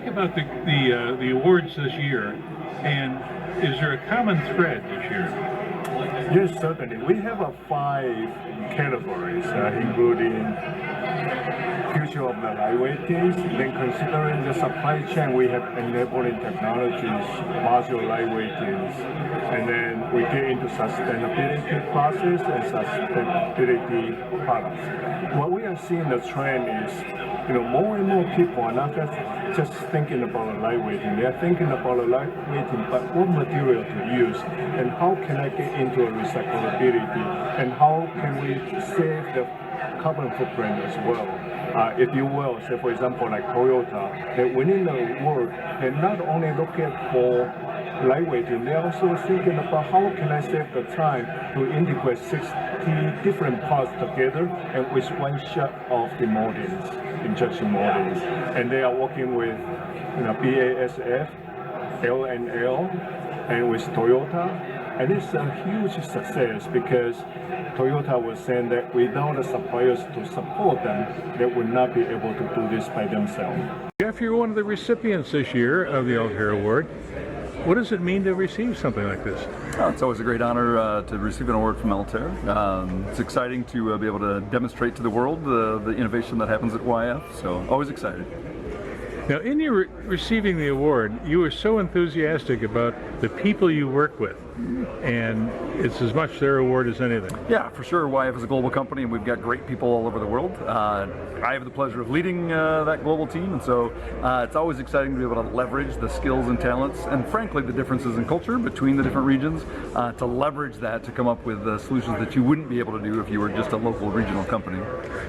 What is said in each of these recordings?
about the awards this year, and is there a common thread this year? Yes, certainly. We have 5 categories, including future of the lightweighting. Then considering the supply chain, we have enabling technologies, module lightweighting, and then we get into sustainability process and sustainability products. What we are seeing the trend is, more and more people are not just thinking about lightweighting. They are thinking about lightweighting, but what material to use, and how can I get into a recyclability, and how can we save the carbon footprint as well. If you will, say for example like Toyota, that within the world, they not only look at for lightweighting, they're also thinking about how can I save the time to integrate 60 different parts together and with one shot of the moldings, injection moldings. And they are working with BASF, L&L, and with Toyota. And it's a huge success because Toyota was saying that without the suppliers to support them, they would not be able to do this by themselves. Jeff, you're one of the recipients this year of the Altair Award. What does it mean to receive something like this? Oh, it's always a great honor to receive an award from Altair. It's exciting to be able to demonstrate to the world the innovation that happens at YF, so always excited. Now, in your receiving the award, you were so enthusiastic about the people you work with, and it's as much their award as anything. Yeah, for sure. YF is a global company, and we've got great people all over the world. I have the pleasure of leading that global team, and so it's always exciting to be able to leverage the skills and talents, and frankly, the differences in culture between the different regions, to leverage that to come up with solutions that you wouldn't be able to do if you were just a local regional company.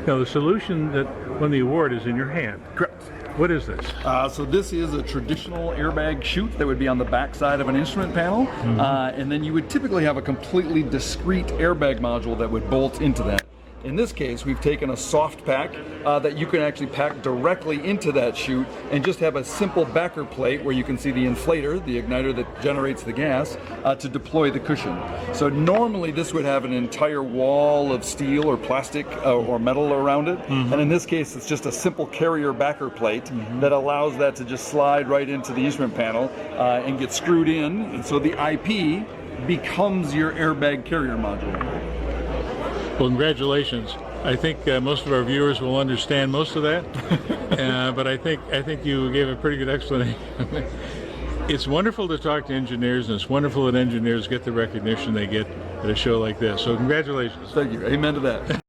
Now, the solution that won the award is in your hand. Correct. What is this? So this is a traditional airbag chute that would be on the back side of an instrument panel, and then you would typically have a completely discrete airbag module that would bolt into that. In this case, we've taken a soft pack that you can actually pack directly into that chute and just have a simple backer plate where you can see the inflator, the igniter that generates the gas, to deploy the cushion. So normally this would have an entire wall of steel or plastic or metal around it, and in this case it's just a simple carrier backer plate that allows that to just slide right into the instrument panel and get screwed in, and so the IP becomes your airbag carrier module. Well, congratulations. I think most of our viewers will understand most of that, but I think you gave a pretty good explanation. It's wonderful to talk to engineers, and it's wonderful that engineers get the recognition they get at a show like this. So congratulations. Thank you. Amen to that.